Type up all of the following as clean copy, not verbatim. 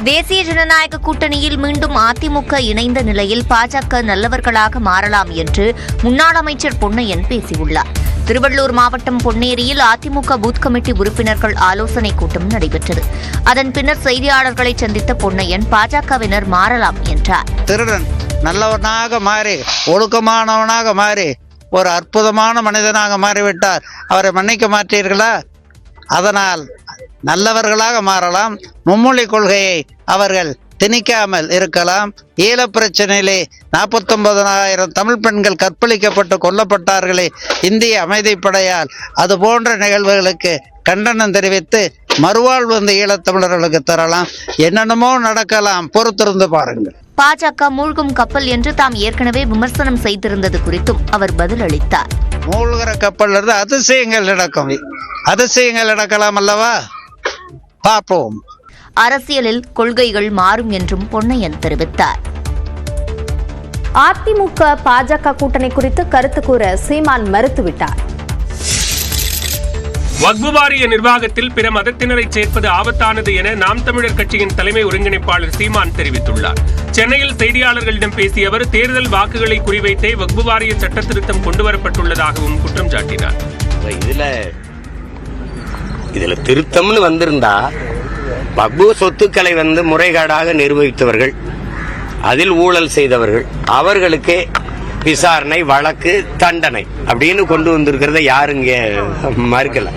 தேசிய ஜனநாயக கூட்டணியில் மீண்டும் அதிமுக இணைந்த நிலையில் பாஜக நல்லவர்களாக மாறலாம் என்று முன்னாள் அமைச்சர் பொன்னையன் பேசியுள்ளார். திருவள்ளூர் மாவட்டம் பொன்னேரியில் அதிமுக பூத் கமிட்டி உறுப்பினர்கள் ஆலோசனைக் கூட்டம் நடைபெற்றது. அதன் பின்னர் செய்தியாளர்களை சந்தித்த பொன்னையன் பாஜகவினர் மாறலாம் என்றார். திருடன் நல்லவனாக மாறி ஒழுக்கமானவனாக மாறி ஒரு அற்புதமான மனிதனாக மாறிவிட்டார். அவரை மன்னிக்க மாட்டீர்களா? அதனால் நல்லவர்களாக மாறலாம். மும்மொழி கொள்கையை அவர்கள் திணிக்காமல் இருக்கலாம். ஈழப் பிரச்சனையிலே 49,000 தமிழ் பெண்கள் கற்பழிக்கப்பட்டு கொல்லப்பட்டார்களே இந்திய அமைதிப்படையால், அது போன்ற நிகழ்வுகளுக்கு கண்டனம் தெரிவித்து மறுவாழ்வு இந்த ஈழத்தமிழர்களுக்கு தரலாம். என்னென்னமோ நடக்கலாம், பொறுத்திருந்து பாருங்கள். பாஜக மூழ்கும் கப்பல் என்று தாம் ஏற்கனவே விமர்சனம் செய்திருந்தது குறித்தும் அவர் பதிலளித்தார். மூழ்கிற கப்பல் இருந்து அதிசயங்கள் நடக்கலாம் அல்லவா? பார்ப்போம். அரசியலில் கொள்கைகள் மாறும் என்றும் பொன்னையன் தெரிவித்தார். அதிமுக பாஜக கூட்டணி குறித்து கருத்து கூற சீமான் மறுத்துவிட்டார். வக்ஃபு வாரிய நிர்வாகத்தில் பிற மதத்தினரை சேர்ப்பது ஆபத்தானது என நாம் தமிழர் கட்சியின் தலைமை ஒருங்கிணைப்பாளர் சீமான் தெரிவித்துள்ளார். சென்னையில் செய்தியாளர்களிடம் பேசிய அவர் தேர்தல் வாக்குகளை குறிவைத்தே வக்ஃபு வாரிய சட்ட திருத்தம் கொண்டுவரப்பட்டுள்ளதாகவும் குற்றம் சாட்டினார். இதுல திருத்தம்னு வந்திருந்தா வக்ஃபு சொத்துக்களை முறைகேடாக நிர்வகித்தவர்கள், அதில் ஊழல் செய்தவர்கள், அவர்களுக்கு விசாரணை, வழக்கு, தண்டனை அப்படின்னு கொண்டு வந்திருக்கிறத யாருங்க மறுக்கல.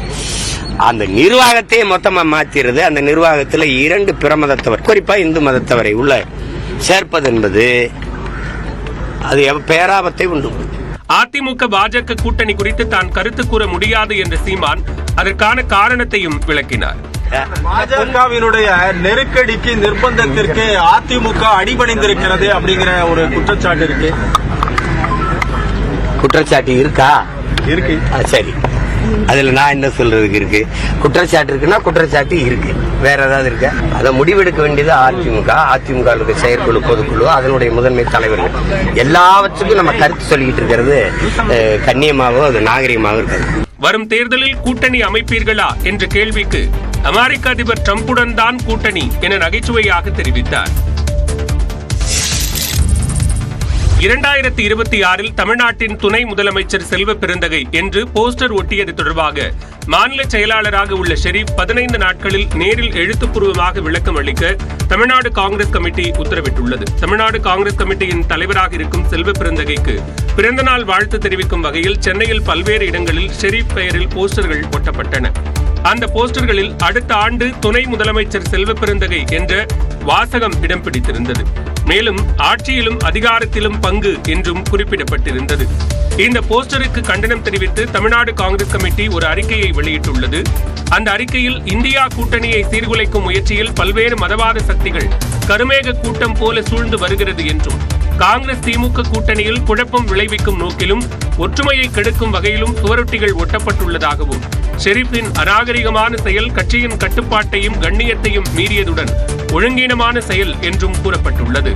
அந்த நிர்வாகத்தையே மொத்தமா மாத்திருது. அந்த நிர்வாகத்தில் 2 பிற மதத்தவர், குறிப்பா இந்து மதத்தவரை உள்ள சேர்ப்பது என்பது அது பேராபத்தை உண்டு. அதிமுக பாஜக கூட்டணி குறித்து தான் கருத்து கூற முடியாது என்ற சீமான் அதற்கான காரணத்தையும் விளக்கினார். பாஜகவினுடைய நெருக்கடிக்கு, நிர்பந்தத்திற்கு அதிமுக அடிபணிந்திருக்கிறது அப்படிங்கிற ஒரு குற்றச்சாட்டு இருக்கு. குற்றச்சாட்டு இருக்கா? இருக்கு. சரி, அதுல நான் என்ன சொல்றதுக்கு இருக்கு? குற்றச்சாட்டு இருக்குன்னா குற்றச்சாட்டு இருக்கு. வேற ஏதாவது இருக்க? அதை முடிவெடுக்க வேண்டியது அதிமுக செயற்குழு, பொதுக்குழு, அதனுடைய முதன்மை தலைவர்கள். எல்லாவற்றுக்கும் நம்ம கருத்து சொல்லிக்கிட்டு இருக்கிறது கண்ணியமாவோ அது நாகரிகமாவோ இருக்காது. வரும் தேர்தலில் கூட்டணி அமைப்பீர்களா என்ற கேள்விக்கு அமெரிக்க அதிபர் டிரம்புடன் தான் கூட்டணி என நகைச்சுவையாக தெரிவித்தார். 2026 தமிழ்நாட்டின் துணை முதலமைச்சர் செல்வ பெருந்தகை என்று போஸ்டர் ஒட்டியது தொடர்பாக மாநில செயலாளராக உள்ள ஷெரீப் 15 நாட்களில் நேரில் எழுத்துப்பூர்வமாக விளக்கம் அளிக்க தமிழ்நாடு காங்கிரஸ் கமிட்டி உத்தரவிட்டுள்ளது. தமிழ்நாடு காங்கிரஸ் கமிட்டியின் தலைவராக இருக்கும் செல்வ பெருந்தகைக்கு பிறந்தநாள் வாழ்த்து தெரிவிக்கும் வகையில் சென்னையில் பல்வேறு இடங்களில் ஷெரீப் பெயரில் போஸ்டர்கள் ஒட்டப்பட்டன. அந்த போஸ்டர்களில் அடுத்த ஆண்டு துணை முதலமைச்சர் செல்வ பெருந்தகை என்ற வாசகம் இடம் பிடித்திருந்தது. மேலும் ஆட்சியிலும் அதிகாரத்திலும் பங்கு என்றும் குறிப்பிடப்பட்டிருந்தது. இந்த போஸ்டருக்கு கண்டனம் தெரிவித்து தமிழ்நாடு காங்கிரஸ் கமிட்டி ஒரு அறிக்கையை வெளியிட்டுள்ளது. அந்த அறிக்கையில் இந்தியா கூட்டணியை சீர்குலைக்கும் முயற்சியில் பல்வேறு மதவாத சக்திகள் கருமேக கூட்டம் போல சூழ்ந்து வருகிறது என்றும், காங்கிரஸ் திமுக கூட்டணியில் குழப்பம் விளைவிக்கும் நோக்கிலும் ஒற்றுமையை கெடுக்கும் வகையிலும் சுவரொட்டிகள் ஒட்டப்பட்டுள்ளதாகவும், ஷெரீப்பின் அநாகரிகமான செயல் கட்சியின் கட்டுப்பாட்டையும் கண்ணியத்தையும் மீறியதுடன் ஒழுங்கீனமான செயல் என்றும் கூறப்பட்டுள்ளது.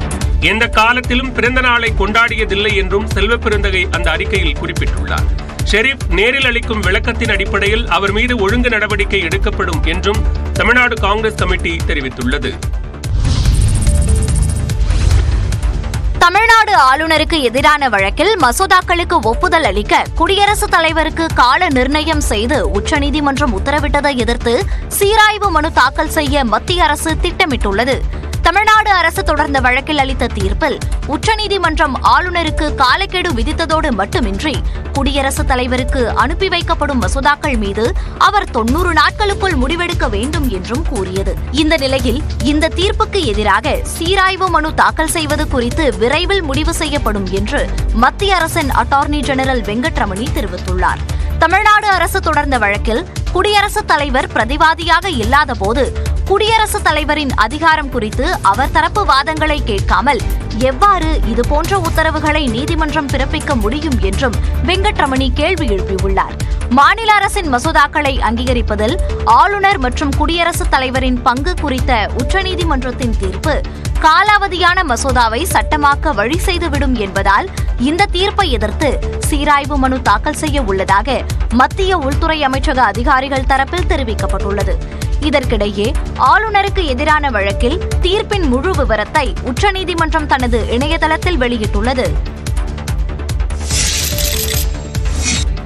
எந்த காலத்திலும் பிறந்த நாளை கொண்டாடியதில்லை என்றும் செல்வ பெருந்தகை அந்த அறிக்கையில் குறிப்பிட்டுள்ளார். ஷெரீப் நேரில் அளிக்கும் விளக்கத்தின் அடிப்படையில் அவர் மீது ஒழுங்கு நடவடிக்கை எடுக்கப்படும் என்றும் தமிழ்நாடு காங்கிரஸ் கமிட்டி தெரிவித்துள்ளது. தமிழ்நாடு ஆளுநருக்கு எதிரான வழக்கில் மசோதாக்களுக்கு ஒப்புதல் அளிக்க குடியரசுத் தலைவருக்கு கால நிர்ணயம் செய்து உச்சநீதிமன்றம் உத்தரவிட்டதை எதிர்த்து சீராய்வு மனு தாக்கல் செய்ய மத்திய அரசு திட்டமிட்டுள்ளது. தமிழ்நாடு அரசு தொடர்ந்த வழக்கில் அளித்த தீர்ப்பில் உச்சநீதிமன்றம் ஆளுநருக்கு காலக்கெடு விதித்ததோடு மட்டுமின்றி குடியரசுத் தலைவருக்கு அனுப்பி வைக்கப்படும் மசோதாக்கள் மீது அவர் 90 நாட்களுக்குள் முடிவெடுக்க வேண்டும் என்றும் கூறியது. இந்த நிலையில் இந்த தீர்ப்புக்கு எதிராக சீராய்வு மனு தாக்கல் செய்வது குறித்து விரைவில் முடிவு செய்யப்படும் என்று மத்திய அரசின் அட்டார்னி ஜெனரல் வெங்கட்ரமணி தெரிவித்துள்ளார். தமிழ்நாடு அரசு தொடர்ந்த வழக்கில் குடியரசுத் தலைவர் பிரதிவாதியாக இல்லாதபோது குடியரசுத் தலைவரின் அதிகாரம் குறித்து அவர் தரப்பு வாதங்களை கேட்காமல் எவ்வாறு இதுபோன்ற உத்தரவுகளை நீதிமன்றம் பிறப்பிக்க முடியும் என்றும் வெங்கட்ரமணி கேள்வி எழுப்பியுள்ளார். மாநில அரசின் மசோதாக்களை அங்கீகரிப்பதில் ஆளுநர் மற்றும் குடியரசுத் தலைவரின் பங்கு குறித்த உச்சநீதிமன்றத்தின் தீர்ப்பு காலாவதியான மசோதாவை சட்டமாக்க வழி செய்துவிடும் என்பதால் இந்த தீர்ப்பை எதிர்த்து சீராய்வு மனு தாக்கல் செய்ய உள்ளதாக மத்திய உள்துறை அமைச்சக அதிகாரிகள் தரப்பில் தெரிவிக்கப்பட்டுள்ளது. இதற்கிடையே ஆளுநருக்கு எதிரான வழக்கில் தீர்ப்பின் முழு விவரத்தை உச்சநீதிமன்றம் தனது இணையதளத்தில் வெளியிட்டுள்ளது.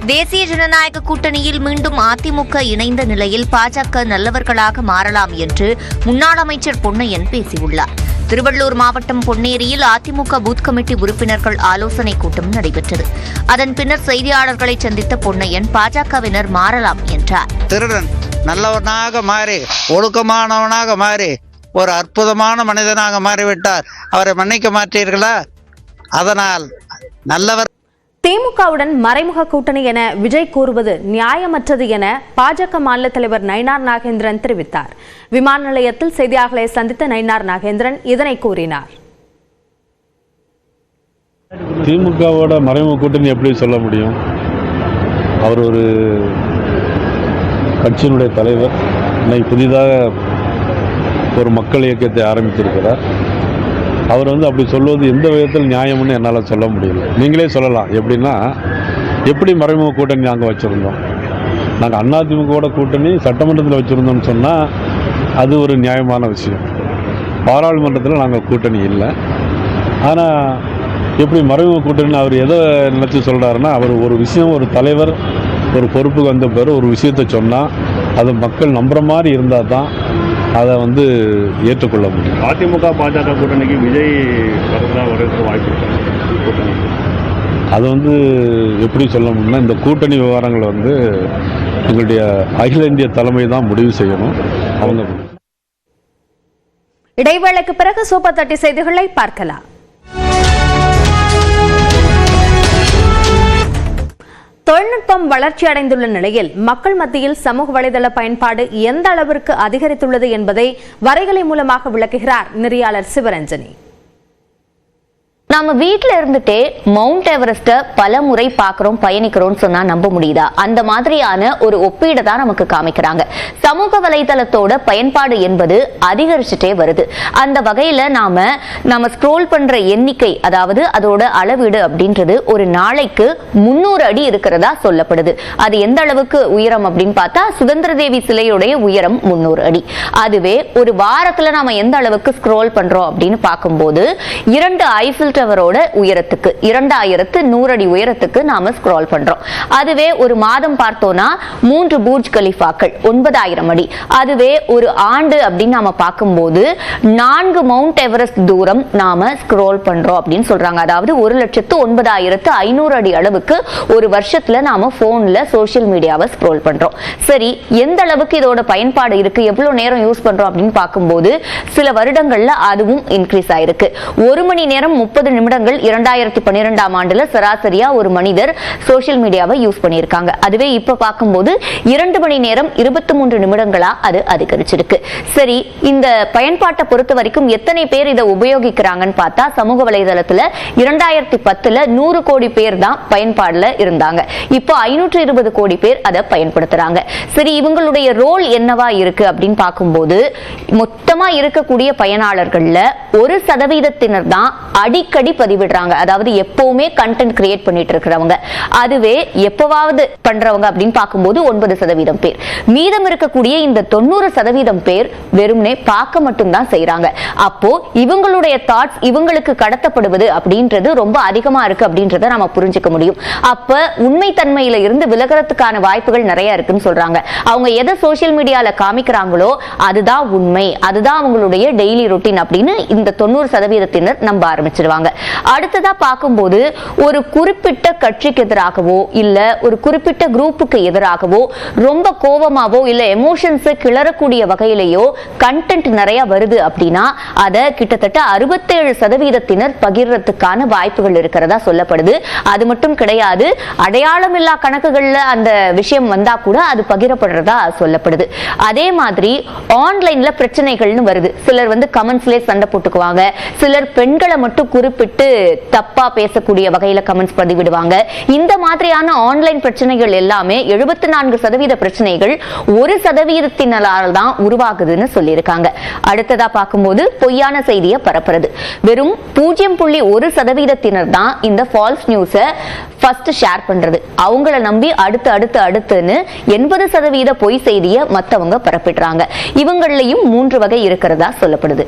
தேசிய ஜனநாயக கூட்டணியில் மீண்டும் அதிமுக இணைந்த நிலையில் பாஜக நல்லவர்களாக மாறலாம் என்று முன்னாள் அமைச்சர் பொன்னையன் பேசியுள்ளார். திருவள்ளூர் மாவட்டம் பொன்னேரியில் அதிமுக பூத் கமிட்டி உறுப்பினர்கள் ஆலோசனைக் கூட்டம் நடைபெற்றது. அதன் பின்னர் செய்தியாளர்களை சந்தித்த பொன்னையன் பாஜகவினர் மாறலாம் என்றார். திருடன் நல்லவனாக மாறி ஒழுக்கமானவனாக மாறி ஒரு அற்புதமான மனிதனாக மாறிவிட்டார். அவரை மன்னிக்க மாட்டீர்களா? அதனால் நல்லவர். திமுகவுடன் மறைமுக கூட்டணி என விஜய் கூறுவது நியாயமற்றது என பாஜக மாநில தலைவர் நயினார் நாகேந்திரன் தெரிவித்தார். விமான நிலையத்தில் செய்தியாளர்களை சந்தித்த நயினார் நாகேந்திரன் இதனை கூறினார். திமுகவோட மறைமுக கூட்டணி எப்படி சொல்ல முடியும்? அவர் ஒரு கட்சியினுடைய தலைவர், இன்னைக்கு புதிதாக ஒரு மக்கள் இயக்கத்தை ஆரம்பித்திருக்கிறார். அவர் அப்படி சொல்வது எந்த விதத்தில் நியாயம்னு என்னால் சொல்ல முடியல. நீங்களே சொல்லலாம். எப்படின்னா, எப்படி மறைமுக கூட்டணி நாங்கள் வச்சுருந்தோம்? நாங்கள் அதிமுகவோட கூட்டணி சட்டமன்றத்தில் வச்சுருந்தோம்னு சொன்னால் அது ஒரு நியாயமான விஷயம். பாராளுமன்றத்தில் நாங்கள் கூட்டணி இல்லை. ஆனால் எப்படி மறைமுக கூட்டணி அவர் எதை நினச்சி சொல்கிறாருன்னா, அவர் ஒரு விஷயம், ஒரு தலைவர் ஒரு பொறுப்புக்கு வந்த பிறகு ஒரு விஷயத்தை சொன்னால் அது மக்கள் நம்புகிற மாதிரி இருந்தால் தான் அதை ஏற்றுக்கொள்ள முடியும். அதிமுக பாஜக கூட்டணிக்கு விஜய் வரதுக்கு வாய்ப்பு இருக்கு. அது எப்படி சொல்ல முடியும்னா, இந்த கூட்டணி விவகாரங்களை எங்களுடைய அகில இந்திய தலைமை தான் முடிவு செய்யணும். அவங்க இடைவேளைக்கு பிறகு சூப்பர் 30 செய்திகளை பார்க்கலாம். தொழில்நுட்பம் வளர்ச்சி அடைந்துள்ள நிலையில் மக்கள் மத்தியில் சமூக வலைதள பயன்பாடு எந்த அளவிற்கு அதிகரித்துள்ளது என்பதை வரைகலை மூலமாக விளக்குகிறார் நெறியாளர் சிவரஞ்சனி. நாம வீட்டுல இருந்துட்டே மவுண்ட் எவரெஸ்ட பல முறை பாக்குறோம், பயணிக்கிறோம் சொன்னா நம்ப முடியுதா? அந்த மாதிரியான ஒரு ஒப்பீடு தான் நமக்கு காமிக்கிறாங்க. சமூக வலைதளத்தோட பயன்பாடு என்பது அதிகரிச்சுட்டே வருது. அந்த வகையில நாம ஸ்க்ரோல் பண்ற எண்ணிக்கை, அதாவது அதோட அளவீடு அப்படின்றது ஒரு நாளைக்கு 300 அடி இருக்கிறதா சொல்லப்படுது. அது எந்த அளவுக்கு உயரம் அப்படின்னு பார்த்தா, சுதந்திர தேவி சிலையுடைய உயரம் 300 அடி. அதுவே ஒரு வாரத்துல நாம எந்த அளவுக்கு ஸ்க்ரோல் பண்றோம் அப்படின்னு பார்க்கும்போது 2 ஐஃபில் டவரோட உயரத்துக்கு 2100 அடி உயரத்துக்கு நாம ஸ்க்ரால் பண்றோம். அதுவே ஒரு மாதம் பார்த்தோம்னா 3 பூர்ஜ் கலிஃபாக்கள் 9000 அடி. அதுவே ஒரு ஆண்டு அப்படின்னு நாம பார்க்கும்போது 4 மவுண்ட் எவரெஸ்ட் தூரம் நாம ஸ்க்ரால் பண்றோம் அப்படின்னு சொல்றாங்க. அதாவது 1,09,500 அடி அளவுக்கு ஒரு வருஷத்துல நாம போன்ல சோசியல் மீடியாவை ஸ்க்ரோல் பண்றோம். சரி, எந்த அளவுக்கு இதோட பயன்பாடு இருக்கு, எவ்வளவு நேரம் யூஸ் பண்றோம் அப்படின்னு பார்க்கும்போது சில வருடங்கள்ல அதுவும் இன்க்ரீஸ் ஆயிருக்கு. 1 மணி நேரம் 30 நிமிடங்கள் 2012ஆம் ஆண்டுல சராசரியா ஒரு மனிதர் சோசியல் மீடியாவை யூஸ் பண்ணியிருக்காங்க. அதுவே இப்ப பார்க்கும்போது 2 மணி நேரம் 23 நிமிடங்களா அது அதிகரிச்சிருக்கு. சரி, இந்த பயன்பாட்டை பொறுத்த வரைக்கும் எத்தனை பேர் இதை உபயோகிக்கிறாங்கன்னு பார்த்தா, சமூக வலைதளத்துல 2010ல 100 கோடி பேர் தான் பயன்பாடுல இருந்தாங்க. இப்போ 520 கோடி பேர் அதை பயன்படுத்துறாங்க. சரி, இவங்களுடைய ரோல் என்னவா இருக்கு அப்படின்னு பார்க்கும்போது, மொத்தமா இருக்கக்கூடிய பயனாளர்கள்ல 1% தான் அடிக்கடி பதிவிடுறாங்க. அதாவது எப்பவுமே கண்டென்ட் கிரியேட் பண்ணிட்டு இருக்கிறவங்க. அதுவே எப்பவாவது பண்றவங்க அப்படின்னு பார்க்கும்போது 9% பேர். மீதம் இருக்கக்கூடிய இந்த 90% பேர் வெறுமனே பார்க்க மட்டும்தான் செய்யறாங்க. அப்போ இவங்களுடைய தாட்ஸ் இவங்களுக்கு கடத்தப்படுவது அப்படின்றது ரொம்ப அதிகமா இருக்கு அப்படின்றத நம்ம புரிஞ்சுக்க முடியும். அப்ப உண்மை தன்மையில இருந்து விலகிறதுக்கான வாய்ப்புகள் நிறைய இருக்குன்னு சொல்றாங்க. அவங்க எதை சோசியல் மீடியால காமிக்கிறாங்களோ அதுதான் உண்மை, அதுதான் அவங்களுடைய டெய்லி ரொட்டீன் அப்படின்னு இந்த 90% நம்ப ஆரம்பிச்சிருவாங்க. அடுத்ததா பார்க்கும்போது ஒரு குறிப்பிட்ட கட்சிக்கு எதிராகவோ இல்ல ஒரு குறிப்பிட்ட குரூப்புக்கு எதிராகவோ ரொம்ப கோபமாவோ இல்ல எமோஷன்ஸ் கிளறக்கூடிய வகையிலேயோ கண்டென்ட் நிறைய வருது அப்படின்னா அதை கிட்டத்தட்ட 67% பகிர்றதுக்கான வாய்ப்புகள் இருக்கிறதா சொல்லப்படுது. அது மட்டும் கிடையாது, அடையாளம் இல்லா கணக்குகள்ல அந்த விஷயம் வந்தா கூட அது பகிரப்படுறதா சொல்லப்படுது. அதே மாதிரி ஆன்லைன்ல பிரச்சனைகள்னு வருது. சிலர் கமெண்ட்ஸ்லேயே சண்டை போட்டுக்குவாங்க, சிலர் பெண்களை மட்டும் குறிப்பிட்டு குறிப்பிட்டு தப்பா பேசக்கூடிய வகையில கமெண்ட்ஸ் பதிவிடுவாங்க. இந்த மாதிரியான ஆன்லைன் பிரச்சனைகள் எல்லாமே 74% பிரச்சனைகள் 1% தான் உருவாகுதுன்னு சொல்லியிருக்காங்க. அடுத்ததா பார்க்கும்போது பொய்யான செய்தியை பரப்புறது. வெறும் 0.1% தான் இந்த ஃபால்ஸ் நியூஸை ஃபர்ஸ்ட் ஷேர் பண்றது. அவங்கள நம்பி அடுத்துன்னு 80% பொய் செய்தியை மத்தவங்க பரப்பிடுறாங்க. இவங்களையும் 3 வகை இருக்கிறதா சொல்லப்படுது.